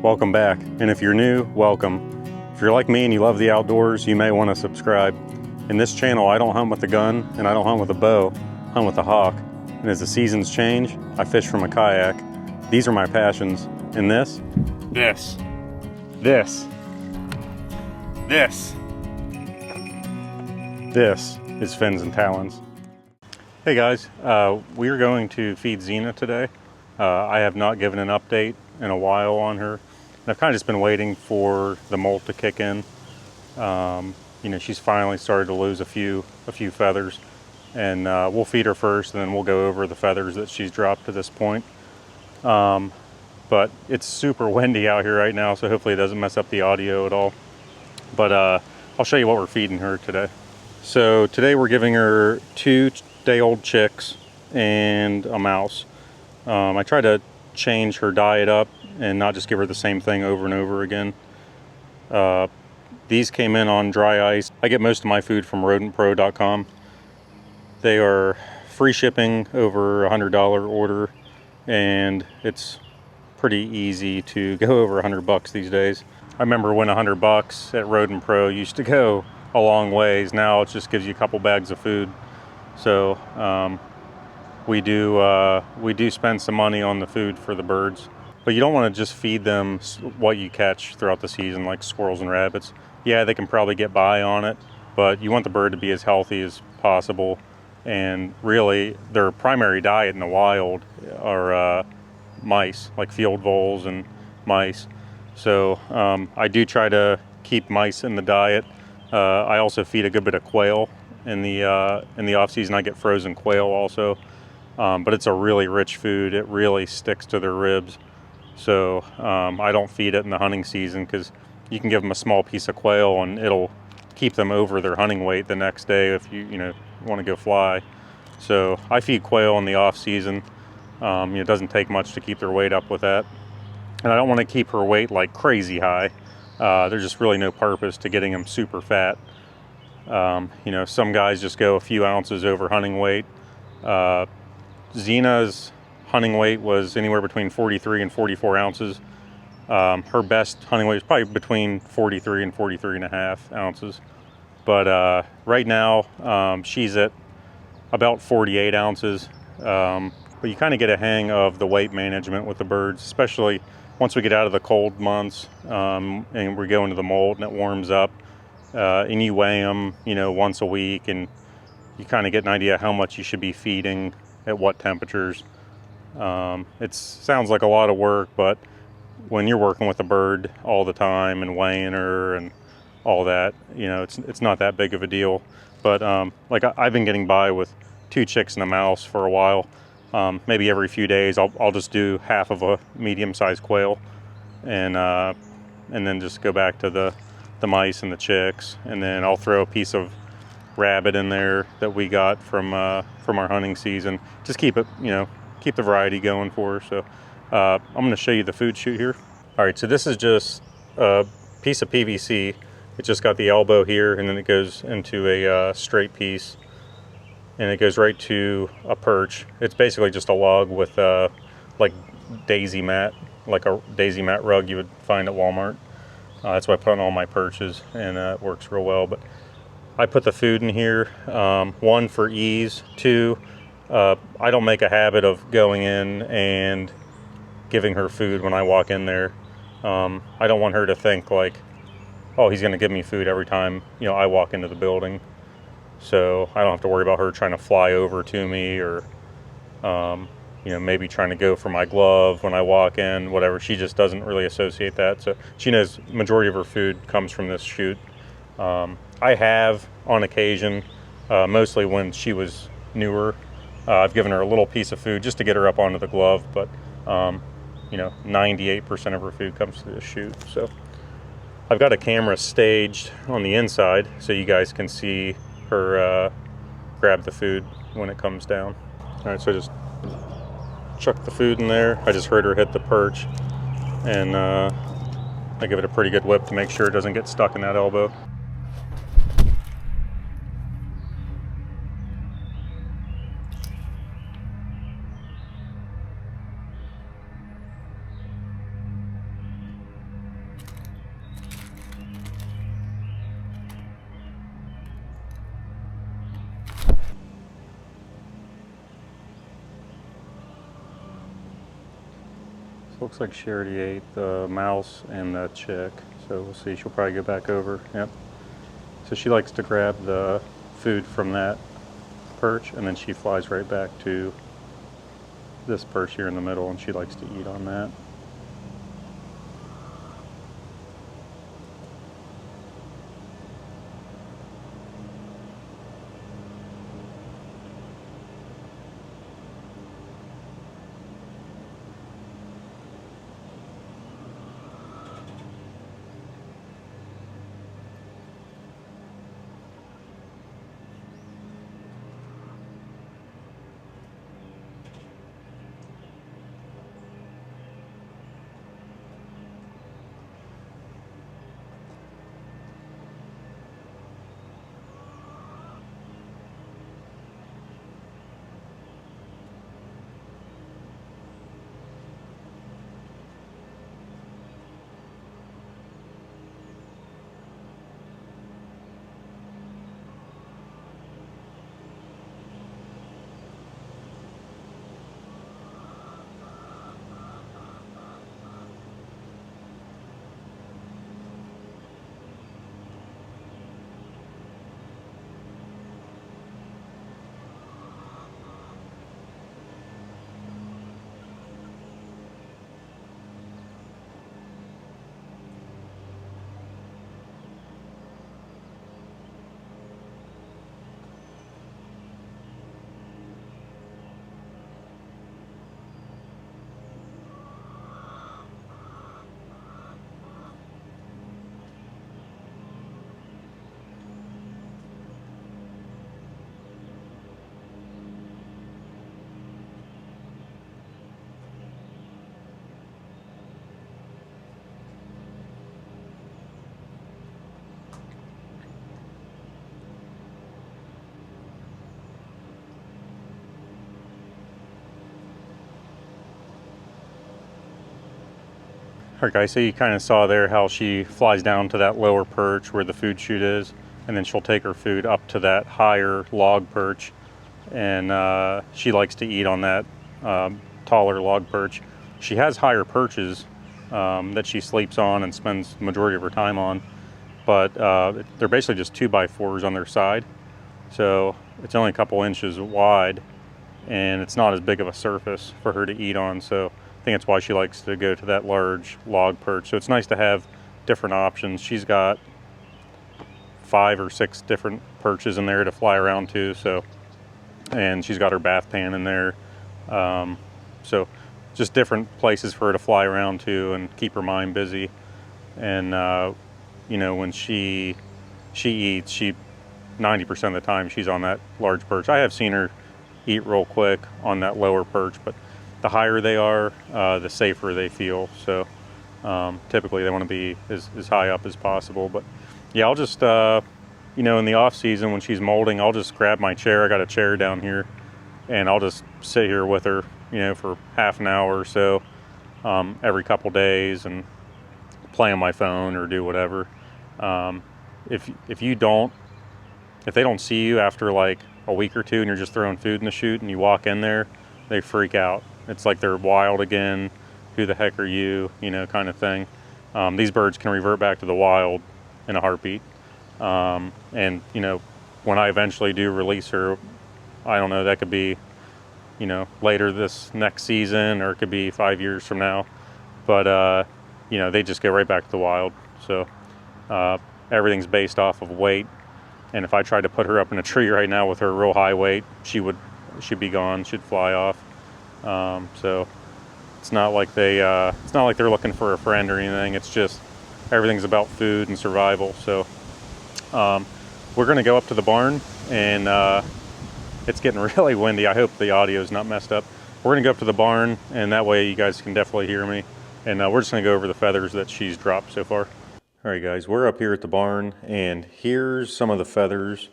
Welcome back, and if you're new, welcome. If you're like me and you love the outdoors, you may want to subscribe. In this channel, I don't hunt with a gun and I don't hunt with a bow, I hunt with a hawk. And as the seasons change, I fish from a kayak. These are my passions. And this is fins and talons. Hey guys, we are going to feed Xena today. I have not given an update in a while on her. I've kind of just been waiting for the molt to kick in. You know, she's finally started to lose a few feathers, and we'll feed her first, and then we'll go over the feathers that she's dropped to this point. But it's super windy out here right now, so hopefully it doesn't mess up the audio at all. But I'll show you what we're feeding her today. So today we're giving her 2-day-old chicks and a mouse. I try to change her diet up and not just give her the same thing over and over again. These came in on dry ice. I get most of my food from rodentpro.com. They are free shipping over $100 order, and it's pretty easy to go over $100 these days. I remember when $100 at Rodent Pro used to go a long ways. Now it just gives you a couple bags of food. So we do spend some money on the food for the birds, but you don't want to just feed them what you catch throughout the season, like squirrels and rabbits. Yeah, they can probably get by on it, but you want the bird to be as healthy as possible. And really, their primary diet in the wild are mice, like field voles and mice. So I do try to keep mice in the diet. I also feed a good bit of quail in the off season. I get frozen quail also. But it's a really rich food. It really sticks to their ribs. So I don't feed it in the hunting season, because you can give them a small piece of quail and it'll keep them over their hunting weight the next day if you want to go fly. So I feed quail in the off season. It doesn't take much to keep their weight up with that. And I don't want to keep her weight like crazy high. There's just really no purpose to getting them super fat. Some guys just go a few ounces over hunting weight. Xena's hunting weight was anywhere between 43 and 44 ounces. Her best hunting weight is probably between 43 and 43 and a half ounces. But right now she's at about 48 ounces. But you kind of get a hang of the weight management with the birds, especially once we get out of the cold months and we go into the molt and it warms up. And you weigh them, once a week, and you kind of get an idea how much you should be feeding at what temperatures. It sounds like a lot of work, but when you're working with a bird all the time and weighing her and all that, it's not that big of a deal. But like I've been getting by with 2 chicks and a mouse for a while. Maybe every few days I'll just do half of a medium-sized quail, and then just go back to the mice and the chicks, and then I'll throw a piece of rabbit in there that we got from our hunting season. Just keep it, keep the variety going for her. So I'm going to show you the food chute here. All right, so this is just a piece of PVC. It's just got the elbow here, and then it goes into a straight piece, and it goes right to a perch. It's basically just a log with like daisy mat, like a daisy mat rug you would find at Walmart. That's what I put on all my perches, and it works real well. But I put the food in here, 1 for ease, 2, I don't make a habit of going in and giving her food when I walk in there. I don't want her to think like, oh, he's going to give me food every time I walk into the building. So I don't have to worry about her trying to fly over to me, or maybe trying to go for my glove when I walk in, whatever. She just doesn't really associate that. So she knows the majority of her food comes from this chute. I have, on occasion, mostly when she was newer, I've given her a little piece of food just to get her up onto the glove, but 98% of her food comes through this chute. So I've got a camera staged on the inside so you guys can see her grab the food when it comes down. All right, so I just chuck the food in there. I just heard her hit the perch, and I give it a pretty good whip to make sure it doesn't get stuck in that elbow. Looks like she already ate the mouse and the chick, so we'll see. She'll probably go back over. Yep. So she likes to grab the food from that perch, and then she flies right back to this perch here in the middle, and she likes to eat on that. Alright guys, so you kind of saw there how she flies down to that lower perch where the food chute is, and then she'll take her food up to that higher log perch, and she likes to eat on that taller log perch. She has higher perches that she sleeps on and spends the majority of her time on, but they're basically just 2x4s on their side, so it's only a couple inches wide, and it's not as big of a surface for her to eat on, so I think that's why she likes to go to that large log perch. So it's nice to have different options. She's got 5 or 6 different perches in there to fly around to, so, and she's got her bath pan in there, so just different places for her to fly around to and keep her mind busy. And you know, when she eats, 90% of the time she's on that large perch. I have seen her eat real quick on that lower perch, but the higher they are, the safer they feel. So typically they want to be as high up as possible. But yeah, I'll just, you know, in the off season when she's molting, I'll just grab my chair. I got a chair down here, and I'll just sit here with her, you know, for half an hour or so every couple days and play on my phone or do whatever. If they don't see you after like a week or two and you're just throwing food in the chute and you walk in there, they freak out. It's like they're wild again. Who the heck are you? You know, kind of thing. These birds can revert back to the wild in a heartbeat. And, you know, when I eventually do release her, I don't know, that could be, you know, later this next season, or it could be 5 years from now. But, you know, they just go right back to the wild. So everything's based off of weight. And if I tried to put her up in a tree right now with her real high weight, she'd be gone, she'd fly off. So it's not like they're looking for a friend or anything. It's just everything's about food and survival. So we're gonna go up to the barn, and it's getting really windy. I hope the audio is not messed up. We're gonna go up to the barn, and that way you guys can definitely hear me. And we're just gonna go over the feathers that she's dropped so far. All right guys, we're up here at the barn, and here's some of the feathers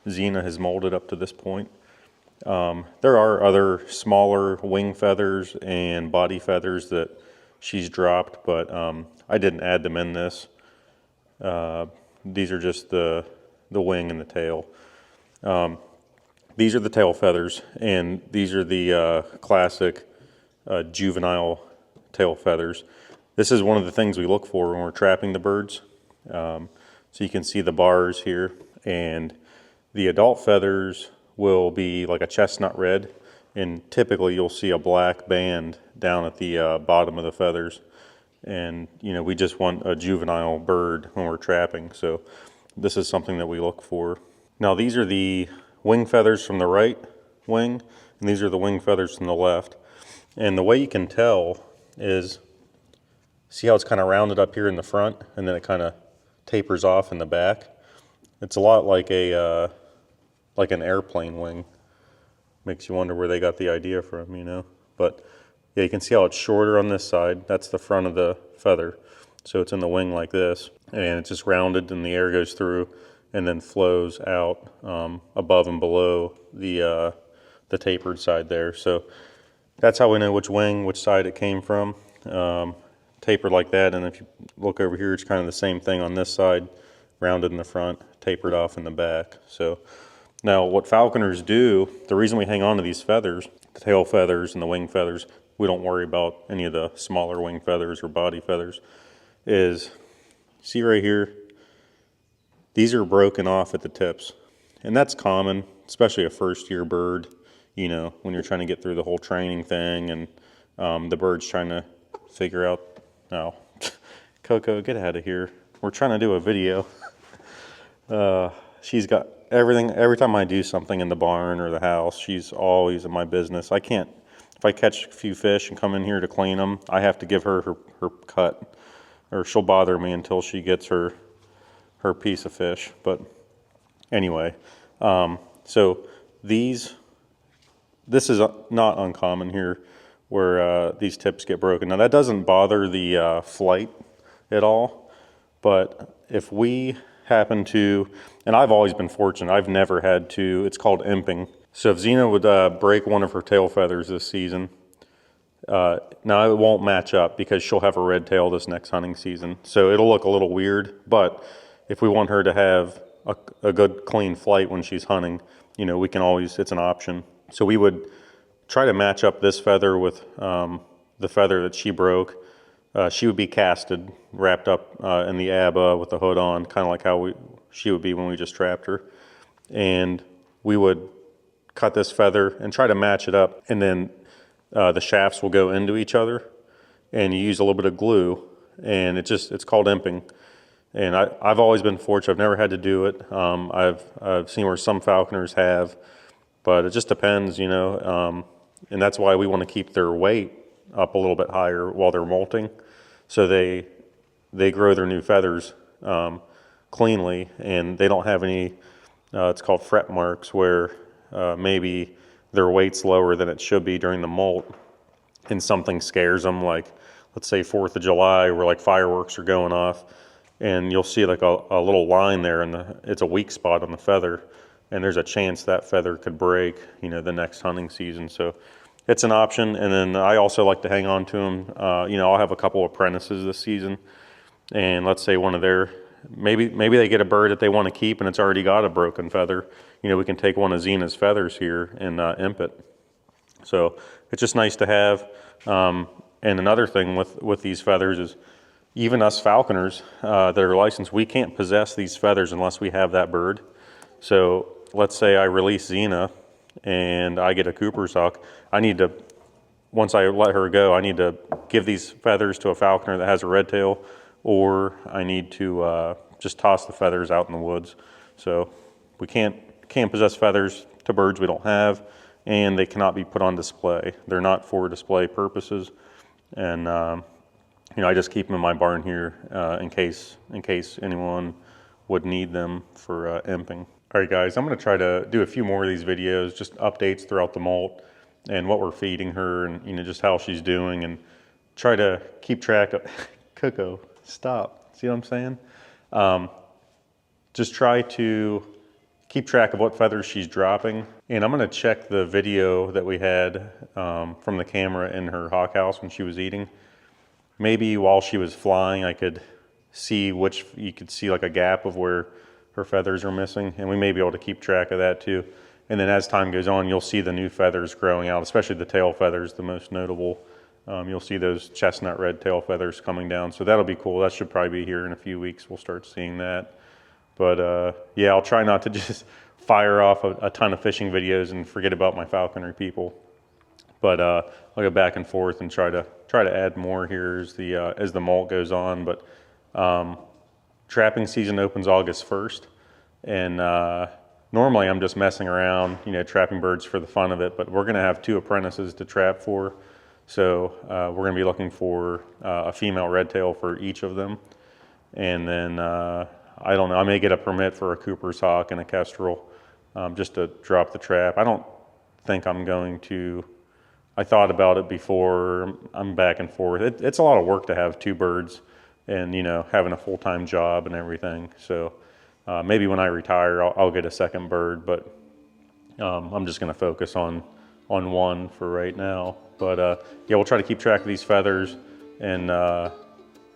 Xena has molded up to this point. There are other smaller wing feathers and body feathers that she's dropped, but I didn't add them in this. These are just the wing and the tail. These are the tail feathers, and these are the classic juvenile tail feathers. This is one of the things we look for when we're trapping the birds. So you can see the bars here, and the adult feathers will be like a chestnut red, and typically you'll see a black band down at the bottom of the feathers. And you know, we just want a juvenile bird when we're trapping, so this is something that we look for. Now these are the wing feathers from the right wing, and these are the wing feathers from the left. And the way you can tell is, see how it's kind of rounded up here in the front, and then it kind of tapers off in the back. It's a lot like a like an airplane wing. Makes you wonder where they got the idea from, you know. But yeah, you can see how it's shorter on this side. That's the front of the feather. So it's in the wing like this, and it's just rounded, and the air goes through and then flows out above and below the tapered side there. So that's how we know which wing, which side it came from. Tapered like that, and if you look over here, it's kind of the same thing on this side, rounded in the front, tapered off in the back. So now what falconers do, the reason we hang on to these feathers, the tail feathers and the wing feathers, we don't worry about any of the smaller wing feathers or body feathers, is, see right here, these are broken off at the tips. And that's common, especially a first year bird, you know, when you're trying to get through the whole training thing, and the bird's trying to figure out, oh, Coco, get out of here. We're trying to do a video. She's got everything. Every time I do something in the barn or the house, she's always in my business. I can't, if I catch a few fish and come in here to clean them, I have to give her cut, or she'll bother me until she gets her piece of fish. But anyway, so this is not uncommon here, where these tips get broken. Now that doesn't bother the flight at all, but if we happen to, and I've always been fortunate, I've never had to, it's called imping. So if Xena would break one of her tail feathers this season, now it won't match up because she'll have a red tail this next hunting season. So it'll look a little weird, but if we want her to have a good clean flight when she's hunting, you know, we can always, it's an option. So we would try to match up this feather with the feather that she broke. She would be casted, wrapped up in the ABBA with the hood on, kind of like how she would be when we just trapped her. And we would cut this feather and try to match it up, and then the shafts will go into each other, and you use a little bit of glue, and it's called imping. And I've always been fortunate. I've never had to do it. I've seen where some falconers have, but it just depends, you know. And that's why we want to keep their weight up a little bit higher while they're molting, so they grow their new feathers cleanly, and they don't have any, it's called fret marks, where maybe their weight's lower than it should be during the molt, and something scares them, like let's say 4th of July, where like fireworks are going off, and you'll see like a little line there, and it's a weak spot on the feather, and there's a chance that feather could break, you know, the next hunting season. So it's an option. And then I also like to hang on to them. You know, I'll have a couple of apprentices this season, and let's say one of their, maybe they get a bird that they want to keep and it's already got a broken feather. You know, we can take one of Xena's feathers here and imp it. So it's just nice to have. And another thing with these feathers is, even us falconers that are licensed, we can't possess these feathers unless we have that bird. So let's say I release Xena and I get a Cooper's hawk. I need to, once I let her go, I need to give these feathers to a falconer that has a red tail, or I need to just toss the feathers out in the woods. So we can't possess feathers to birds we don't have, and they cannot be put on display. They're not for display purposes. And you know, I just keep them in my barn here in case anyone would need them for imping. All right, guys, I'm going to try to do a few more of these videos, just updates throughout the molt and what we're feeding her, and you know, just how she's doing, and try to keep track of. Coco, stop. See what I'm saying? Just try to keep track of what feathers she's dropping. And I'm going to check the video that we had from the camera in her hawk house when she was eating. Maybe while she was flying, I could see you could see like a gap of where her feathers are missing, and we may be able to keep track of that too. And then as time goes on, you'll see the new feathers growing out, especially the tail feathers, the most notable You'll see those chestnut red tail feathers coming down, so that'll be cool. That should probably be here in a few weeks. We'll start seeing that. But yeah, I'll try not to just fire off a ton of fishing videos and forget about my falconry people. But I'll go back and forth and try to add more here as the molt goes on. But trapping season opens August 1st, and normally I'm just messing around, you know, trapping birds for the fun of it. But we're going to have 2 apprentices to trap for, so we're going to be looking for a female red tail for each of them, and then I don't know, I may get a permit for a Cooper's hawk and a kestrel just to drop the trap. I don't think I'm going to. I thought about it before. I'm back and forth. It's a lot of work to have 2 birds and, you know, having a full-time job and everything. So maybe when I retire, I'll get a second bird, but I'm just going to focus on one for right now. But yeah, we'll try to keep track of these feathers and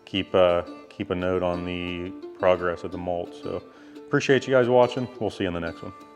keep a note on the progress of the molt. So appreciate you guys watching. We'll see you in the next one.